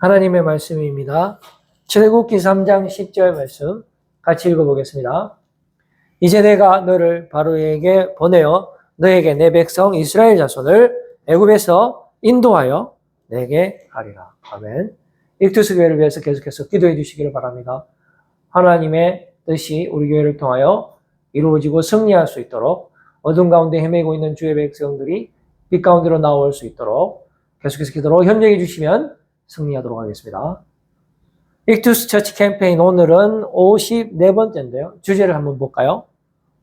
하나님의 말씀입니다. 출애굽기 3장 10절 말씀 같이 읽어보겠습니다. 이제 내가 너를 바로에게 보내어 너에게 내 백성 이스라엘 자손을 애굽에서 인도하여 내게 하리라. 아멘. 익투스 교회를 위해서 계속해서 기도해 주시기를 바랍니다. 하나님의 뜻이 우리 교회를 통하여 이루어지고 승리할 수 있도록 어둠 가운데 헤매고 있는 주의 백성들이 빛 가운데로 나올 수 있도록 계속해서 기도로 협력해 주시면 승리하도록 하겠습니다. 익투스 처치 캠페인 오늘은 54번째인데요. 주제를 한번 볼까요?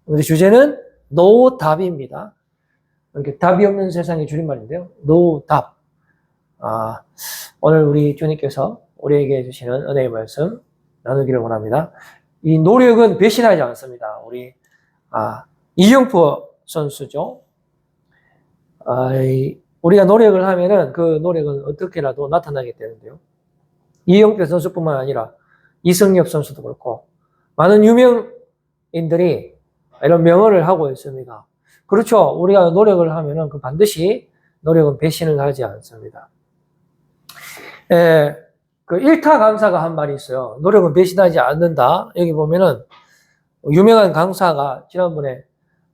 오늘의 주제는 노답입니다. 이렇게 답이 없는 세상의 줄임말인데요. 노답. 오늘 우리 주님께서 우리에게 주시는 은혜의 말씀 나누기를 원합니다. 이 노력은 배신하지 않습니다. 우리 이영표 선수죠. 우리가 노력을 하면은 그 노력은 어떻게라도 나타나게 되는데요. 이영표 선수뿐만 아니라 이승엽 선수도 그렇고 많은 유명인들이 이런 명언을 하고 있습니다. 그렇죠. 우리가 노력을 하면은 그 반드시 노력은 배신을 하지 않습니다. 그 일타 강사가 한 말이 있어요. 노력은 배신하지 않는다. 여기 보면은 유명한 강사가 지난번에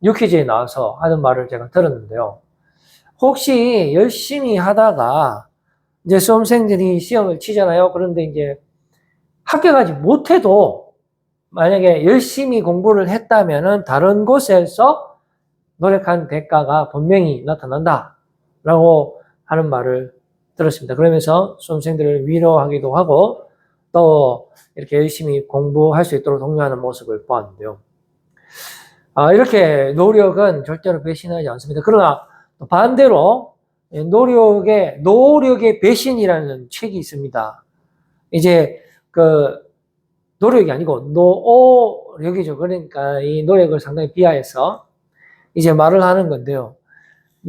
유퀴즈에 나와서 하는 말을 제가 들었는데요. 혹시 열심히 하다가 이제 수험생들이 시험을 치잖아요. 그런데 이제 합격하지 못해도 만약에 열심히 공부를 했다면은 다른 곳에서 노력한 대가가 분명히 나타난다라고 하는 말을 들었습니다. 그러면서 수험생들을 위로하기도 하고 또 이렇게 열심히 공부할 수 있도록 독려하는 모습을 보았는데요. 이렇게 노력은 절대로 배신하지 않습니다. 그러나 반대로 노력의 배신이라는 책이 있습니다. 이제 그 노력이 아니고 노력이죠. 그러니까 이 노력을 상당히 비하해서 이제 말을 하는 건데요.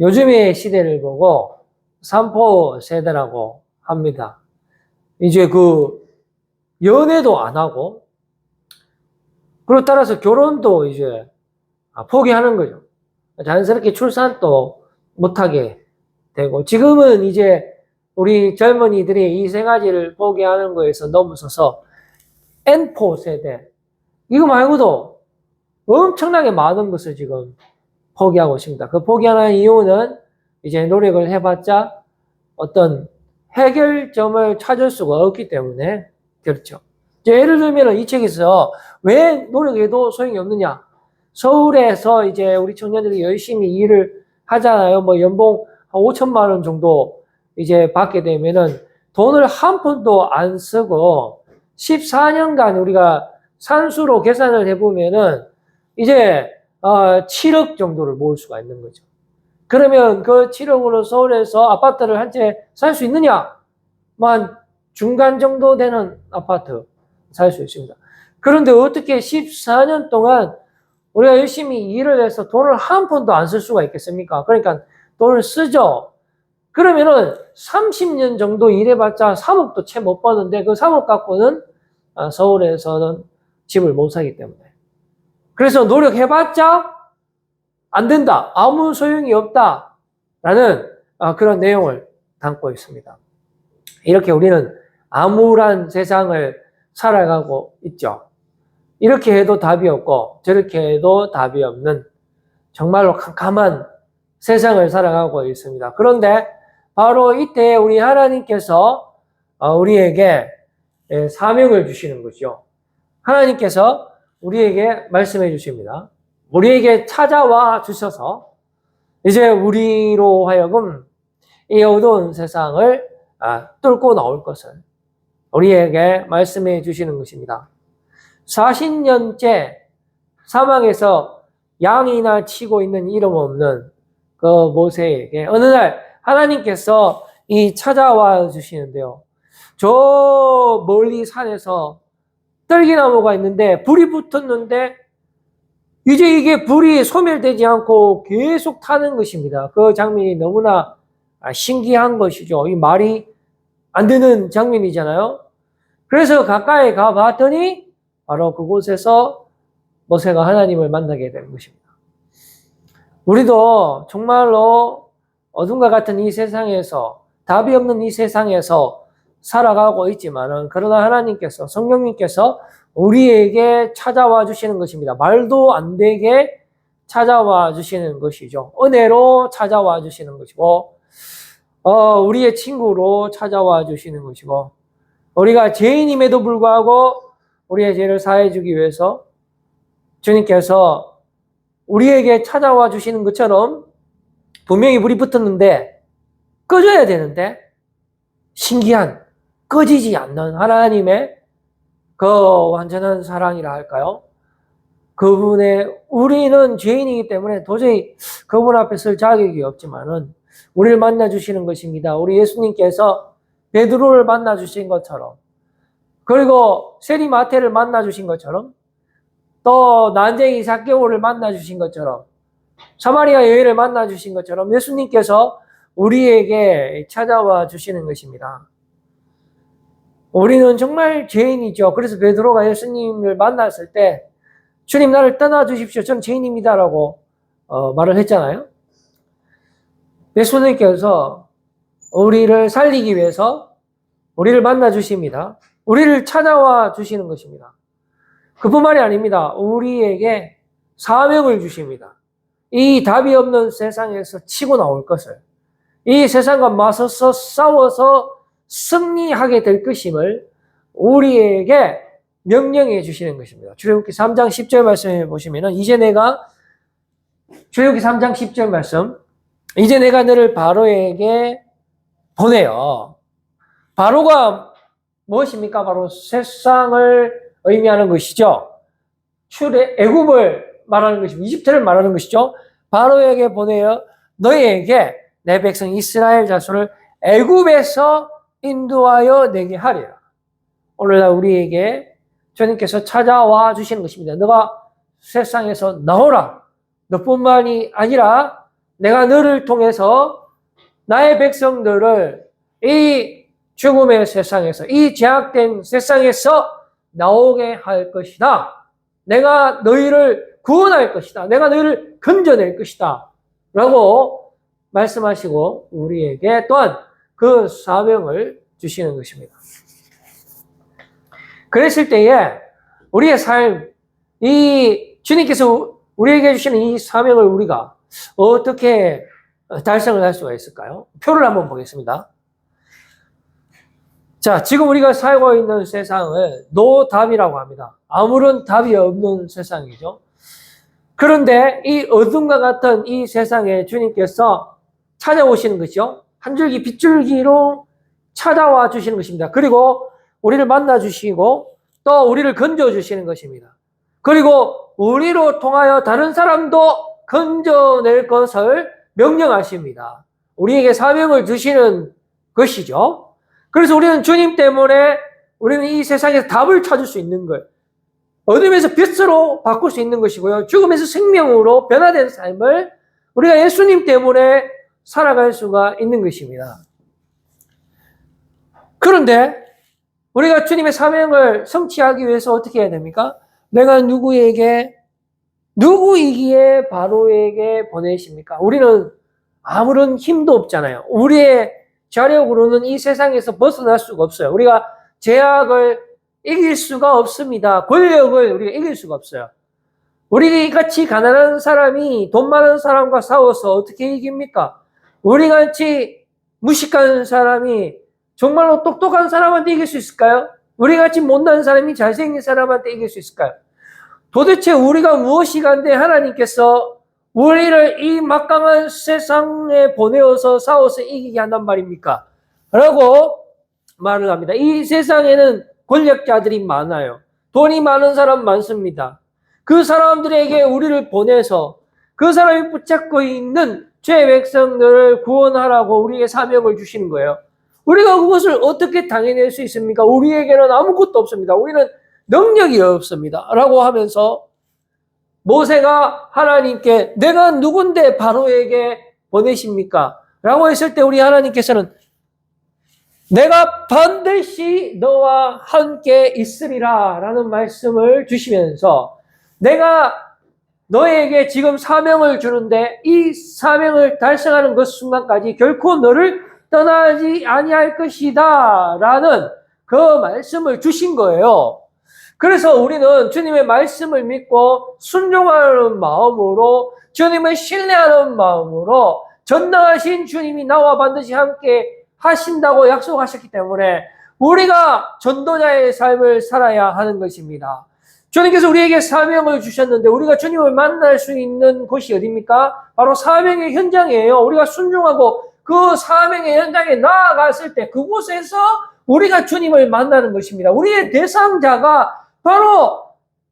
요즘의 시대를 보고 삼포 세대라고 합니다. 이제 그 연애도 안 하고 그리고 따라서 결혼도 이제 포기하는 거죠. 자연스럽게 출산도 못하게 되고 지금은 이제 우리 젊은이들이 이 세 가지를 포기하는 거에서 넘어서서 N4 세대 이거 말고도 엄청나게 많은 것을 지금 포기하고 있습니다. 그 포기하는 이유는 이제 노력을 해봤자 어떤 해결점을 찾을 수가 없기 때문에 그렇죠. 예를 들면 이 책에서 왜 노력해도 소용이 없느냐? 서울에서 이제 우리 청년들이 열심히 일을 하잖아요. 뭐 연봉 한 5천만 원 정도 이제 받게 되면은 돈을 한 푼도 안 쓰고 14년간 우리가 산수로 계산을 해보면은 이제 7억 정도를 모을 수가 있는 거죠. 그러면 그 7억으로 서울에서 아파트를 한 채 살 수 있느냐? 한 중간 정도 되는 아파트 살 수 있습니다. 그런데 어떻게 14년 동안 우리가 열심히 일을 해서 돈을 한 푼도 안 쓸 수가 있겠습니까? 그러니까 돈을 쓰죠. 그러면은 30년 정도 일해봤자 3억도 채 못 버는데 그 3억 갖고는 서울에서는 집을 못 사기 때문에. 그래서 노력해봤자 안 된다. 아무 소용이 없다. 라는 그런 내용을 담고 있습니다. 이렇게 우리는 암울한 세상을 살아가고 있죠. 이렇게 해도 답이 없고 저렇게 해도 답이 없는 정말로 캄캄한 세상을 살아가고 있습니다. 그런데 바로 이때 우리 하나님께서 우리에게 사명을 주시는 거죠. 하나님께서 우리에게 말씀해 주십니다. 우리에게 찾아와 주셔서 이제 우리로 하여금 이 어두운 세상을 뚫고 나올 것을 우리에게 말씀해 주시는 것입니다. 40년째 사망에서 양이나 치고 있는 이름 없는 그 모세에게 어느 날 하나님께서 찾아와 주시는데요. 저 멀리 산에서 떨기나무가 있는데 불이 붙었는데 이제 이게 불이 소멸되지 않고 계속 타는 것입니다. 그 장면이 너무나 신기한 것이죠. 이 말이 안 되는 장면이잖아요. 그래서 가까이 가봤더니 바로 그곳에서 모세가 하나님을 만나게 된 것입니다. 우리도 정말로 어둠과 같은 이 세상에서 답이 없는 이 세상에서 살아가고 있지만은, 그러나 하나님께서, 성령님께서 우리에게 찾아와 주시는 것입니다. 말도 안 되게 찾아와 주시는 것이죠. 은혜로 찾아와 주시는 것이고, 우리의 친구로 찾아와 주시는 것이고, 우리가 죄인임에도 불구하고 우리의 죄를 사해 주기 위해서 주님께서 우리에게 찾아와 주시는 것처럼, 분명히 불이 붙었는데 꺼져야 되는데 신기한, 꺼지지 않는 하나님의 그 완전한 사랑이라 할까요? 그분의, 우리는 죄인이기 때문에 도저히 그분 앞에 설 자격이 없지만은 우리를 만나 주시는 것입니다. 우리 예수님께서 베드로를 만나 주신 것처럼, 그리고 세리마태를 만나 주신 것처럼, 또 난쟁이 삭개오를 만나 주신 것처럼, 사마리아 여인을 만나 주신 것처럼 예수님께서 우리에게 찾아와 주시는 것입니다. 우리는 정말 죄인이죠. 그래서 베드로가 예수님을 만났을 때 주님, 나를 떠나 주십시오. 전 죄인입니다라고 말을 했잖아요. 예수님께서 우리를 살리기 위해서 우리를 만나 주십니다. 우리를 찾아와 주시는 것입니다. 그뿐만이 아닙니다. 우리에게 사명을 주십니다. 이 답이 없는 세상에서 치고 나올 것을, 이 세상과 맞서서 싸워서 승리하게 될 것임을 우리에게 명령해 주시는 것입니다. 출애굽기 3장 10절 말씀에 보시면은, 출애굽기 3장 10절 말씀, 이제 내가 너를 바로에게 보내요. 바로가 무엇입니까? 바로 세상을 의미하는 것이죠. 애굽을 말하는 것이고 이집트를 말하는 것이죠. 바로에게 보내어 너희에게 내 백성 이스라엘 자손을 애굽에서 인도하여 내게 하리라. 오늘날 우리에게 주님께서 찾아와 주시는 것입니다. 너가 세상에서 나오라. 너뿐만이 아니라 내가 너를 통해서 나의 백성들을 이 죽음의 세상에서, 이 제약된 세상에서 나오게 할 것이다. 내가 너희를 구원할 것이다. 내가 너희를 건져낼 것이다. 라고 말씀하시고 우리에게 또한 그 사명을 주시는 것입니다. 그랬을 때에 우리의 삶, 이 주님께서 우리에게 주시는 이 사명을 우리가 어떻게 달성을 할 수가 있을까요? 표를 한번 보겠습니다. 자, 지금 우리가 살고 있는 세상을 노답이라고 합니다. 아무런 답이 없는 세상이죠. 그런데 이 어둠과 같은 이 세상에 주님께서 찾아오시는 것이죠. 한 줄기 빗줄기로 찾아와 주시는 것입니다. 그리고 우리를 만나 주시고 또 우리를 건져 주시는 것입니다. 그리고 우리로 통하여 다른 사람도 건져낼 것을 명령하십니다. 우리에게 사명을 주시는 것이죠. 그래서 우리는 주님 때문에 우리는 이 세상에서 답을 찾을 수 있는 것, 어둠에서 빛으로 바꿀 수 있는 것이고요. 죽음에서 생명으로 변화된 삶을 우리가 예수님 때문에 살아갈 수가 있는 것입니다. 그런데 우리가 주님의 사명을 성취하기 위해서 어떻게 해야 됩니까? 내가 누구이기에 바로에게 보내십니까? 우리는 아무런 힘도 없잖아요. 우리의 자력으로는 이 세상에서 벗어날 수가 없어요. 우리가 죄악을 이길 수가 없습니다. 권력을 우리가 이길 수가 없어요. 우리 같이 가난한 사람이 돈 많은 사람과 싸워서 어떻게 이깁니까? 우리 같이 무식한 사람이 정말로 똑똑한 사람한테 이길 수 있을까요? 우리 같이 못난 사람이 잘생긴 사람한테 이길 수 있을까요? 도대체 우리가 무엇이 간데 하나님께서 우리를 이 막강한 세상에 보내어서 싸워서 이기게 한단 말입니까? 라고 말을 합니다. 이 세상에는 권력자들이 많아요. 돈이 많은 사람 많습니다. 그 사람들에게 우리를 보내서 그 사람이 붙잡고 있는 죄 백성들을 구원하라고 우리에게 사명을 주시는 거예요. 우리가 그것을 어떻게 당해낼 수 있습니까? 우리에게는 아무것도 없습니다. 우리는 능력이 없습니다. 라고 하면서 모세가 하나님께 내가 누군데 바로에게 보내십니까? 라고 했을 때 우리 하나님께서는 내가 반드시 너와 함께 있으리라 라는 말씀을 주시면서 내가 너에게 지금 사명을 주는데 이 사명을 달성하는 그 순간까지 결코 너를 떠나지 아니할 것이다 라는 그 말씀을 주신 거예요. 그래서 우리는 주님의 말씀을 믿고 순종하는 마음으로, 주님을 신뢰하는 마음으로, 전능하신 주님이 나와 반드시 함께 하신다고 약속하셨기 때문에 우리가 전도자의 삶을 살아야 하는 것입니다. 주님께서 우리에게 사명을 주셨는데 우리가 주님을 만날 수 있는 곳이 어디입니까? 바로 사명의 현장이에요. 우리가 순종하고 그 사명의 현장에 나아갔을 때 그곳에서 우리가 주님을 만나는 것입니다. 우리의 대상자가 바로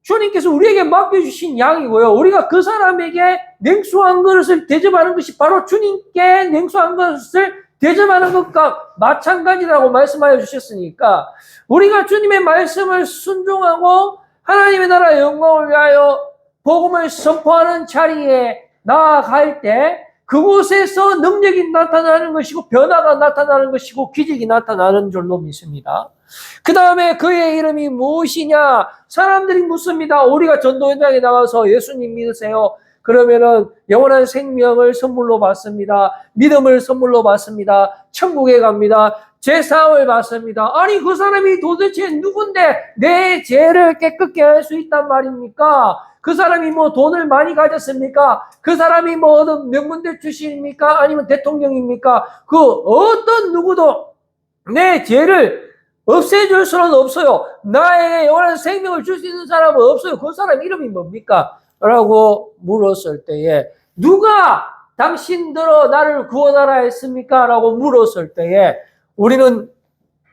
주님께서 우리에게 맡겨주신 양이고요. 우리가 그 사람에게 냉수 한 그릇을 대접하는 것이 바로 주님께 냉수 한 그릇을 대접하는 것과 마찬가지라고 말씀하여 주셨으니까 우리가 주님의 말씀을 순종하고 하나님의 나라의 영광을 위하여 복음을 선포하는 자리에 나아갈 때 그곳에서 능력이 나타나는 것이고 변화가 나타나는 것이고 기적이 나타나는 줄로 믿습니다. 그 다음에 그의 이름이 무엇이냐? 사람들이 묻습니다. 우리가 전도 현장에 나가서 예수님 믿으세요. 그러면은 영원한 생명을 선물로 받습니다. 믿음을 선물로 받습니다. 천국에 갑니다. 제사함을 받습니다. 아니 그 사람이 도대체 누군데 내 죄를 깨끗게 할 수 있단 말입니까? 그 사람이 뭐 돈을 많이 가졌습니까? 그 사람이 뭐 어떤 명문대 출신입니까? 아니면 대통령입니까? 그 어떤 누구도 내 죄를 없애줄 수는 없어요. 나에게 영원한 생명을 줄 수 있는 사람은 없어요. 그 사람 이름이 뭡니까? 라고 물었을 때에 누가 당신들어 나를 구원하라 했습니까? 라고 물었을 때에 우리는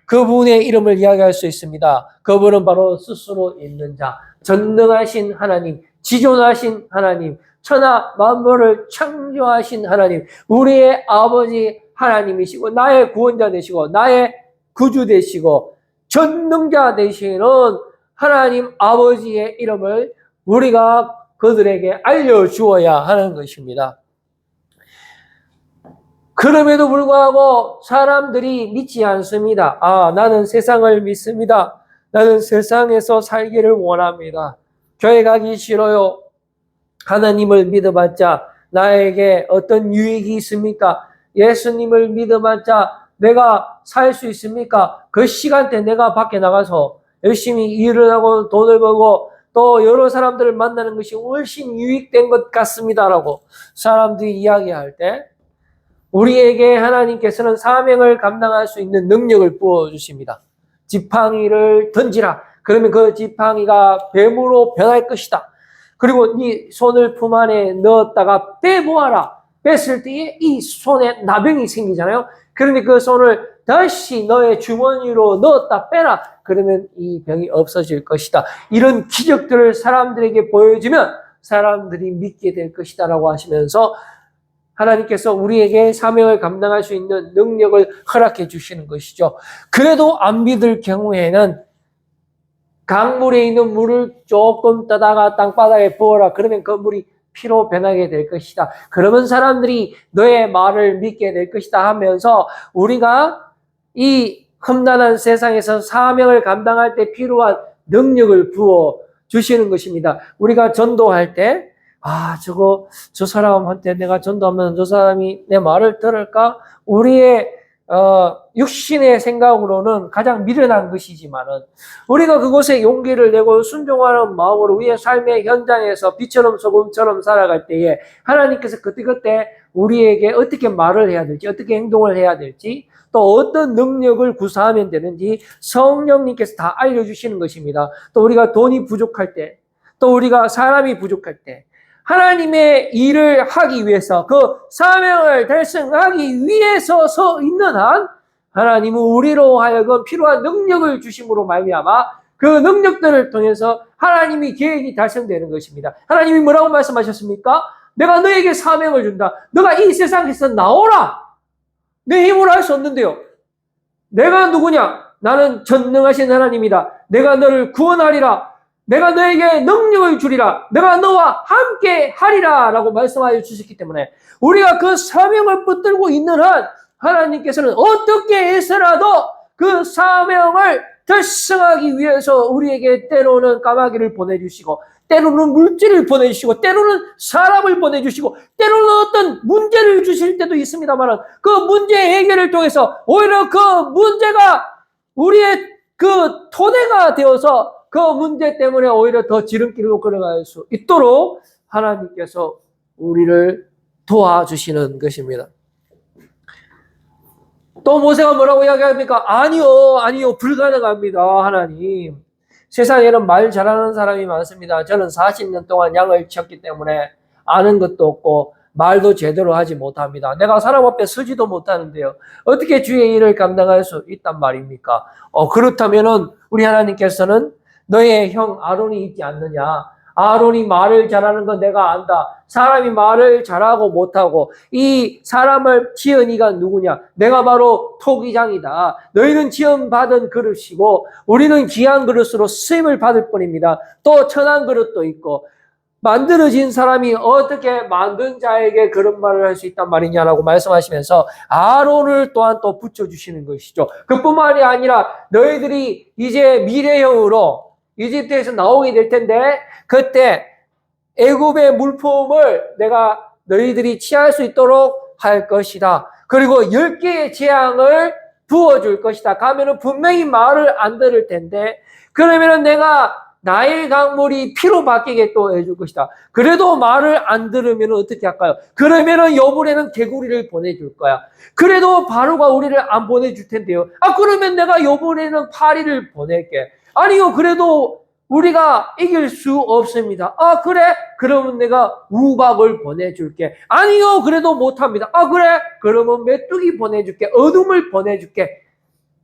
그분의 이름을 이야기할 수 있습니다. 그분은 바로 스스로 있는 자, 전능하신 하나님, 지존하신 하나님, 천하 만물을 창조하신 하나님, 우리의 아버지 하나님이시고 나의 구원자 되시고 나의 구주 되시고 전능자 되시는 하나님 아버지의 이름을 우리가 그들에게 알려주어야 하는 것입니다. 그럼에도 불구하고 사람들이 믿지 않습니다. 아, 나는 세상을 믿습니다. 나는 세상에서 살기를 원합니다. 교회 가기 싫어요. 하나님을 믿어봤자 나에게 어떤 유익이 있습니까? 예수님을 믿어봤자 내가 살 수 있습니까? 그 시간대 내가 밖에 나가서 열심히 일을 하고 돈을 벌고 또 여러 사람들을 만나는 것이 훨씬 유익된 것 같습니다라고 사람들이 이야기할 때 우리에게 하나님께서는 사명을 감당할 수 있는 능력을 부어주십니다. 지팡이를 던지라. 그러면 그 지팡이가 뱀으로 변할 것이다. 그리고 네 손을 품 안에 넣었다가 빼보아라. 뺐을 때에 이 손에 나병이 생기잖아요. 그런데 그 손을 다시 너의 주머니로 넣었다 빼라. 그러면 이 병이 없어질 것이다. 이런 기적들을 사람들에게 보여주면 사람들이 믿게 될 것이다 라고 하시면서 하나님께서 우리에게 사명을 감당할 수 있는 능력을 허락해 주시는 것이죠. 그래도 안 믿을 경우에는 강물에 있는 물을 조금 떠다가 땅바닥에 부어라. 그러면 그 물이 피로 변하게 될 것이다. 그러면 사람들이 너의 말을 믿게 될 것이다 하면서 우리가 이 험난한 세상에서 사명을 감당할 때 필요한 능력을 부어 주시는 것입니다. 우리가 전도할 때 저 사람한테 내가 전도하면 저 사람이 내 말을 들을까? 우리의 육신의 생각으로는 가장 미련한 것이지만은 우리가 그곳에 용기를 내고 순종하는 마음으로 우리의 삶의 현장에서 빛처럼 소금처럼 살아갈 때에 하나님께서 그때그때 우리에게 어떻게 말을 해야 될지, 어떻게 행동을 해야 될지, 또 어떤 능력을 구사하면 되는지 성령님께서 다 알려주시는 것입니다. 또 우리가 돈이 부족할 때, 또 우리가 사람이 부족할 때 하나님의 일을 하기 위해서 그 사명을 달성하기 위해서 서 있는 한 하나님은 우리로 하여금 필요한 능력을 주심으로 말미암아 그 능력들을 통해서 하나님이 계획이 달성되는 것입니다. 하나님이 뭐라고 말씀하셨습니까? 내가 너에게 사명을 준다. 너가 이 세상에서 나오라. 내 힘으로 할 수 없는데요. 내가 누구냐? 나는 전능하신 하나님이다. 내가 너를 구원하리라. 내가 너에게 능력을 주리라. 내가 너와 함께 하리라. 라고 말씀하여 주셨기 때문에 우리가 그 사명을 붙들고 있는 한 하나님께서는 어떻게 해서라도 그 사명을 달성하기 위해서 우리에게 때로는 까마귀를 보내주시고 때로는 물질을 보내주시고, 때로는 사람을 보내주시고, 때로는 어떤 문제를 주실 때도 있습니다만, 그 문제 해결을 통해서 오히려 그 문제가 우리의 그 토대가 되어서 그 문제 때문에 오히려 더 지름길로 걸어갈 수 있도록 하나님께서 우리를 도와주시는 것입니다. 또 모세가 뭐라고 이야기합니까? 아니요, 불가능합니다, 하나님. 세상에는 말 잘하는 사람이 많습니다. 저는 40년 동안 양을 쳤기 때문에 아는 것도 없고 말도 제대로 하지 못합니다. 내가 사람 앞에 서지도 못하는데요. 어떻게 주의 일을 감당할 수 있단 말입니까? 그렇다면은 우리 하나님께서는 너의 형 아론이 있지 않느냐? 아론이 말을 잘하는 건 내가 안다. 사람이 말을 잘하고 못하고 이 사람을 지은 이가 누구냐? 내가 바로 토기장이다. 너희는 지음받은 그릇이고 우리는 귀한 그릇으로 쓰임을 받을 뿐입니다. 또 천한 그릇도 있고 만들어진 사람이 어떻게 만든 자에게 그런 말을 할 수 있단 말이냐라고 말씀하시면서 아론을 또한 또 붙여주시는 것이죠. 그뿐만이 아니라 너희들이 이제 미래형으로 이집트에서 나오게 될 텐데 그때 애굽의 물품을 내가 너희들이 취할 수 있도록 할 것이다. 그리고 10개의 재앙을 부어줄 것이다. 가면은 분명히 말을 안 들을 텐데 그러면은 내가 나일 강물이 피로 바뀌게 또 해줄 것이다. 그래도 말을 안 들으면 어떻게 할까요? 그러면은 여분에는 개구리를 보내줄 거야. 그래도 바로가 우리를 안 보내줄 텐데요. 그러면 내가 여분에는 파리를 보낼게. 아니요, 그래도 우리가 이길 수 없습니다. 그래? 그러면 내가 우박을 보내줄게. 아니요, 그래도 못합니다. 그래? 그러면 메뚜기 보내줄게. 어둠을 보내줄게.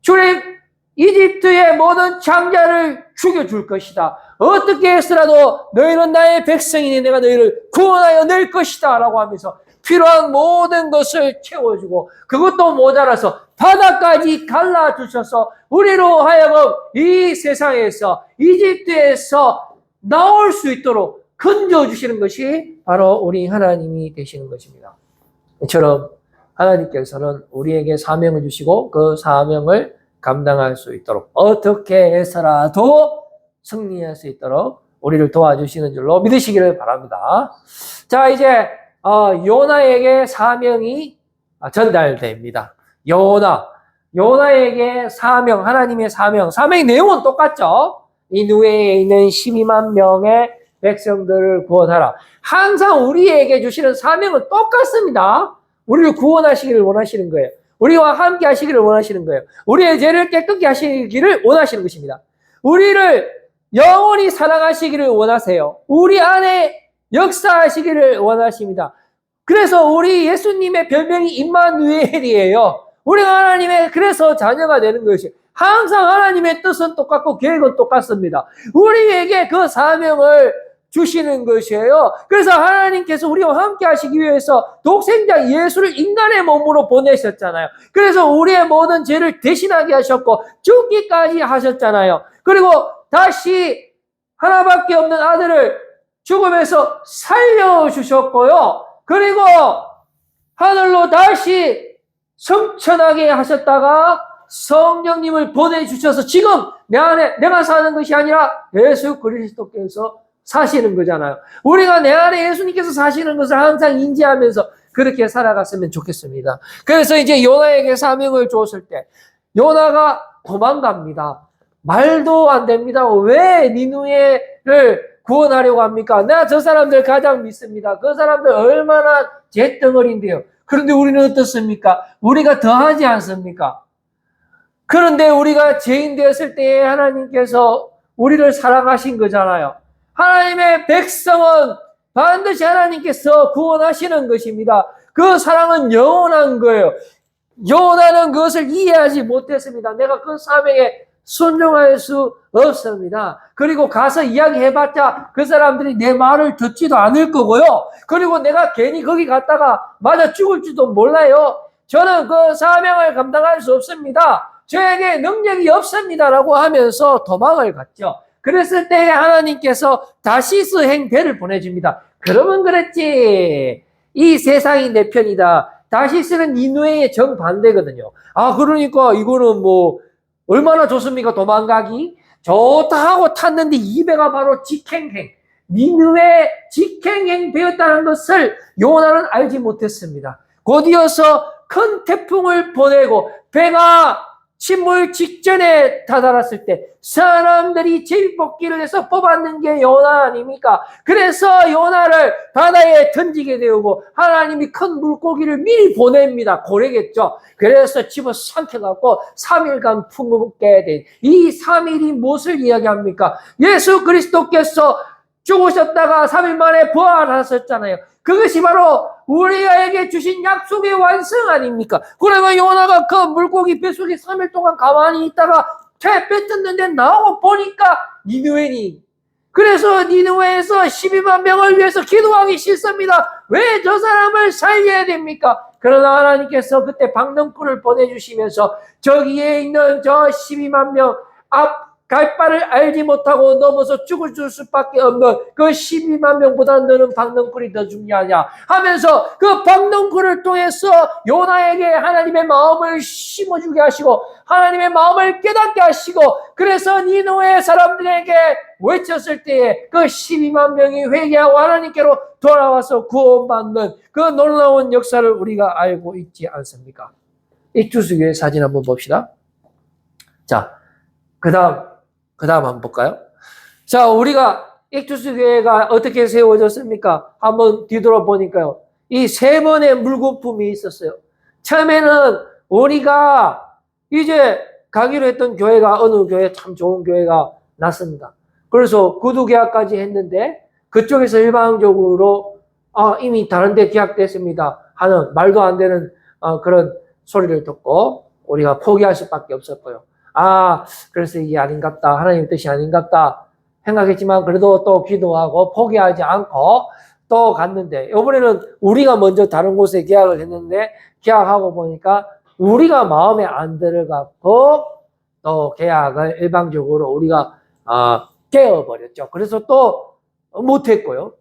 주님, 이집트의 모든 장자를 죽여줄 것이다. 어떻게 해서라도 너희는 나의 백성이니 내가 너희를 구원하여 낼 것이다. 라고 하면서 필요한 모든 것을 채워주고 그것도 모자라서 바다까지 갈라주셔서 우리로 하여금 이 세상에서 이집트에서 나올 수 있도록 건져주시는 것이 바로 우리 하나님이 되시는 것입니다. 이처럼 하나님께서는 우리에게 사명을 주시고 그 사명을 감당할 수 있도록 어떻게 해서라도 승리할 수 있도록 우리를 도와주시는 줄로 믿으시기를 바랍니다. 자, 이제 요나에게 사명이 전달됩니다. 요나에게 사명, 하나님의 사명의 내용은 똑같죠. 니느웨에 있는 12만 명의 백성들을 구원하라. 항상 우리에게 주시는 사명은 똑같습니다. 우리를 구원하시기를 원하시는 거예요. 우리와 함께 하시기를 원하시는 거예요. 우리의 죄를 깨끗게 하시기를 원하시는 것입니다. 우리를 영원히 사랑하시기를 원하세요. 우리 안에 역사하시기를 원하십니다. 그래서 우리 예수님의 별명이 임마누엘이에요. 우리가 하나님의 그래서 자녀가 되는 것이 항상 하나님의 뜻은 똑같고 계획은 똑같습니다. 우리에게 그 사명을 주시는 것이에요. 그래서 하나님께서 우리와 함께 하시기 위해서 독생자 예수를 인간의 몸으로 보내셨잖아요. 그래서 우리의 모든 죄를 대신하게 하셨고 죽기까지 하셨잖아요. 그리고 다시 하나밖에 없는 아들을 죽음에서 살려주셨고요. 그리고 하늘로 다시 성천하게 하셨다가 성령님을 보내주셔서 지금 내 안에 내가 사는 것이 아니라 예수 그리스도께서 사시는 거잖아요. 우리가 내 안에 예수님께서 사시는 것을 항상 인지하면서 그렇게 살아갔으면 좋겠습니다. 그래서 이제 요나에게 사명을 줬을 때 요나가 도망갑니다. 말도 안 됩니다. 왜 니느웨를 구원하려고 합니까? 내가 저 사람들 가장 믿습니다. 그 사람들 얼마나 잿덩어리인데요. 그런데 우리는 어떻습니까? 우리가 더하지 않습니까? 그런데 우리가 죄인 되었을 때에 하나님께서 우리를 사랑하신 거잖아요. 하나님의 백성은 반드시 하나님께서 구원하시는 것입니다. 그 사랑은 영원한 거예요. 요나는 그것을 이해하지 못했습니다. 내가 그 사명에 순종할 수 없습니다. 그리고 가서 이야기해봤자 그 사람들이 내 말을 듣지도 않을 거고요. 그리고 내가 괜히 거기 갔다가 맞아 죽을지도 몰라요. 저는 그 사명을 감당할 수 없습니다. 저에게 능력이 없습니다. 라고 하면서 도망을 갔죠. 그랬을 때 하나님께서 다시스 행배를 보내줍니다. 그러면 그랬지. 이 세상이 내 편이다. 다시스는 니느웨의 정반대거든요. 그러니까 이거는 뭐 얼마나 좋습니까? 도망가기? 좋다 하고 탔는데 이 배가 바로 직행행. 니느웨 직행행 되었다는 것을 요나는 알지 못했습니다. 곧이어서 큰 태풍을 보내고 배가 침몰 직전에 다다랐을 때 사람들이 제비뽑기를 해서 뽑았는 게 요나 아닙니까? 그래서 요나를 바다에 던지게 되고 하나님이 큰 물고기를 미리 보냅니다. 고래겠죠. 그래서 집어 삼켜갖고 3일간 품게 된 이 3일이 무엇을 이야기합니까? 예수 그리스도께서 죽으셨다가 3일 만에 부활하셨잖아요. 그것이 바로 우리에게 주신 약속의 완성 아닙니까? 그러면 요나가 그 물고기 뱃속에 3일 동안 가만히 있다가 뱉었는데 나오고 보니까 니느웨니. 그래서 니느웨에서 12만 명을 위해서 기도하기 싫습니다. 왜 저 사람을 살려야 됩니까? 그러나 하나님께서 그때 방능꾼을 보내주시면서 저기에 있는 저 12만 명 앞 갈 바를 알지 못하고 넘어서 죽을 수밖에 없는 그 12만 명보다 너는 방능꾼이 더 중요하냐 하면서 그 방능꾼을 통해서 요나에게 하나님의 마음을 심어주게 하시고 하나님의 마음을 깨닫게 하시고 그래서 니느웨 사람들에게 외쳤을 때에 그 12만 명이 회개하고 하나님께로 돌아와서 구원받는 그 놀라운 역사를 우리가 알고 있지 않습니까? 익투스교회 사진 한번 봅시다. 자, 그 다음 한번 볼까요? 자, 우리가 익투스 교회가 어떻게 세워졌습니까? 한번 뒤돌아보니까요. 이 세 번의 물거품이 있었어요. 처음에는 우리가 이제 가기로 했던 교회가 어느 교회 참 좋은 교회가 났습니다. 그래서 구두 계약까지 했는데 그쪽에서 일방적으로 이미 다른 데 계약됐습니다 하는 말도 안 되는 그런 소리를 듣고 우리가 포기할 수밖에 없었고요. 그래서 이게 아닌갑다. 하나님의 뜻이 아닌갑다. 생각했지만 그래도 또 기도하고 포기하지 않고 또 갔는데 이번에는 우리가 먼저 다른 곳에 계약을 했는데 계약하고 보니까 우리가 마음에 안 들어갖고 또 계약을 일방적으로 우리가 깨어버렸죠. 그래서 또 못했고요.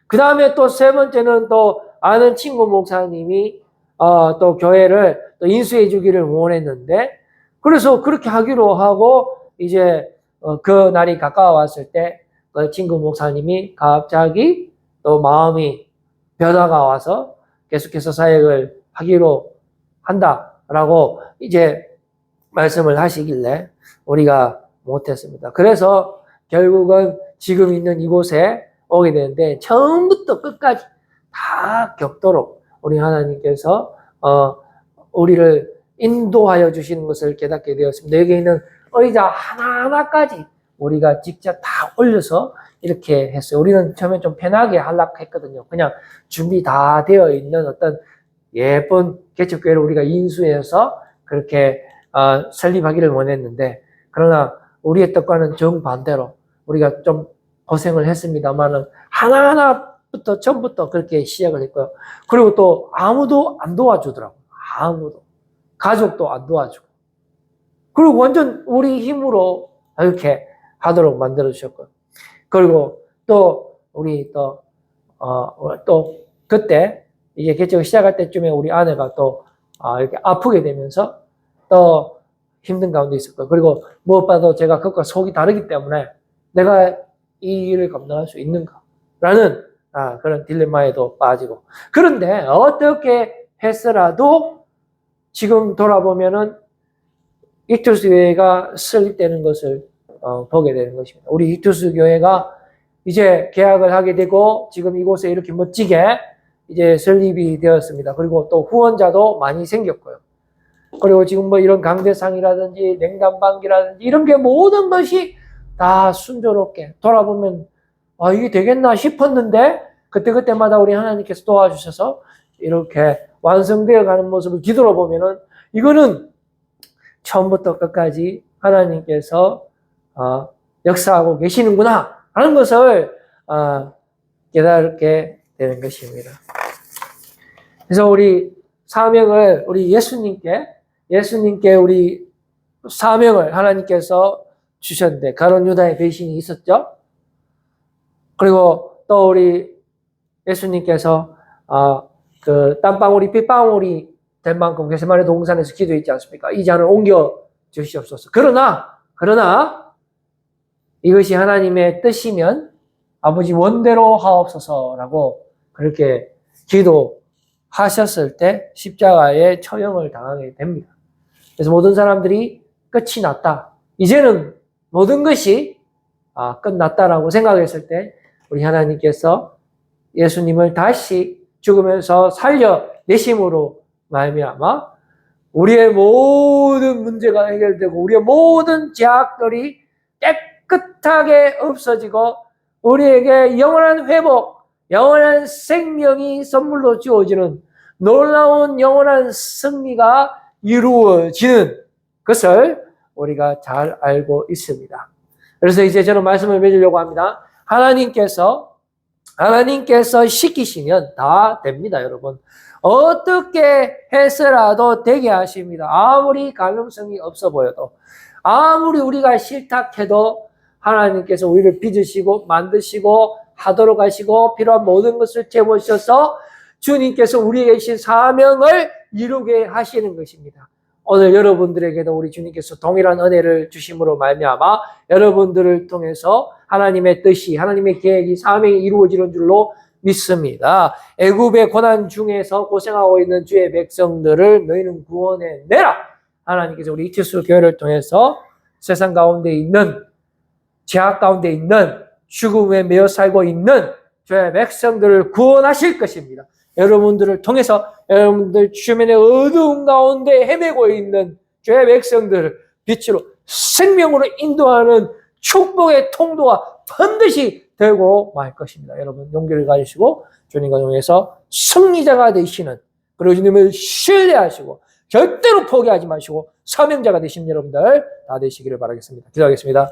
그 다음에 또 세 번째는 또 아는 친구 목사님이 또 교회를 또 인수해 주기를 원했는데 그래서 그렇게 하기로 하고 이제 그 날이 가까워왔을 때 그 친구 목사님이 갑자기 또 마음이 변화가 와서 계속해서 사역을 하기로 한다라고 이제 말씀을 하시길래 우리가 못했습니다. 그래서 결국은 지금 있는 이곳에 오게 되는데 처음부터 끝까지 다 겪도록 우리 하나님께서 우리를 인도하여 주시는 것을 깨닫게 되었습니다. 여기 있는 의자 하나하나까지 우리가 직접 다 올려서 이렇게 했어요. 우리는 처음에 좀 편하게 하려고 했거든요. 그냥 준비 다 되어 있는 어떤 예쁜 개척교회를 우리가 인수해서 그렇게 설립하기를 원했는데 그러나 우리의 뜻과는 정반대로 우리가 좀 고생을 했습니다만은 하나하나부터 처음부터 그렇게 시작을 했고요. 그리고 또 아무도 안 도와주더라고요. 아무도. 가족도 안 도와주고. 그리고 완전 우리 힘으로 이렇게 하도록 만들어주셨고요. 그리고 또, 우리 또 그때, 이제 개척을 시작할 때쯤에 우리 아내가 또, 이렇게 아프게 되면서 또 힘든 가운데 있었고요. 그리고 무엇보다도 제가 그것과 속이 다르기 때문에 내가 이 일을 감당할 수 있는가? 라는, 그런 딜레마에도 빠지고. 그런데 어떻게 했으라도 지금 돌아보면은 익투스 교회가 설립되는 것을 보게 되는 것입니다. 우리 익투스 교회가 이제 개학을 하게 되고 지금 이곳에 이렇게 멋지게 이제 설립이 되었습니다. 그리고 또 후원자도 많이 생겼고요. 그리고 지금 뭐 이런 강대상이라든지 냉담반기라든지 이런 게 모든 것이 다 순조롭게 돌아보면 이게 되겠나 싶었는데 그때마다 우리 하나님께서 도와주셔서 이렇게 완성되어 가는 모습을 뒤돌아보면은 이거는 처음부터 끝까지 하나님께서 역사하고 계시는구나 하는 것을 깨닫게 되는 것입니다. 그래서 우리 사명을 우리 예수님께 우리 사명을 하나님께서 주셨는데 가룟 유다의 배신이 있었죠. 그리고 또 우리 예수님께서 그 땀방울이 핏방울이 될 만큼 겟세마네 동산에서 기도했지 않습니까? 이 잔을 옮겨 주시옵소서. 그러나 이것이 하나님의 뜻이면 아버지 원대로 하옵소서라고 그렇게 기도하셨을 때 십자가에 처형을 당하게 됩니다. 그래서 모든 사람들이 끝이 났다. 이제는 모든 것이 끝났다라고 생각했을 때 우리 하나님께서 예수님을 다시 죽으면서 살려내심으로 말미암아 우리의 모든 문제가 해결되고 우리의 모든 죄악들이 깨끗하게 없어지고 우리에게 영원한 회복, 영원한 생명이 선물로 주어지는 놀라운 영원한 승리가 이루어지는 것을 우리가 잘 알고 있습니다. 그래서 이제 저는 말씀을 맺으려고 합니다. 하나님께서 시키시면 다 됩니다, 여러분. 어떻게 해서라도 되게 하십니다. 아무리 가능성이 없어 보여도, 아무리 우리가 싫다 해도 하나님께서 우리를 빚으시고 만드시고 하도록 하시고 필요한 모든 것을 채우셔서 주님께서 우리에게 주신 사명을 이루게 하시는 것입니다. 오늘 여러분들에게도 우리 주님께서 동일한 은혜를 주심으로 말미암아 여러분들을 통해서 하나님의 뜻이, 하나님의 계획이, 사명이 이루어지는 줄로 믿습니다. 애굽의 고난 중에서 고생하고 있는 주의 백성들을 너희는 구원해내라. 하나님께서 우리 이티스 교회를 통해서 세상 가운데 있는, 죄악 가운데 있는, 죽음에 매여 살고 있는 주의 백성들을 구원하실 것입니다. 여러분들을 통해서 여러분들 주변의 어두운 가운데 헤매고 있는 주의 백성들을 빛으로 생명으로 인도하는 축복의 통로가 반드시 되고 말 것입니다. 여러분 용기를 가지시고 주님과 통해서 승리자가 되시는, 그리고 주님을 신뢰하시고 절대로 포기하지 마시고 사명자가 되신 여러분들 다 되시기를 바라겠습니다. 기도하겠습니다.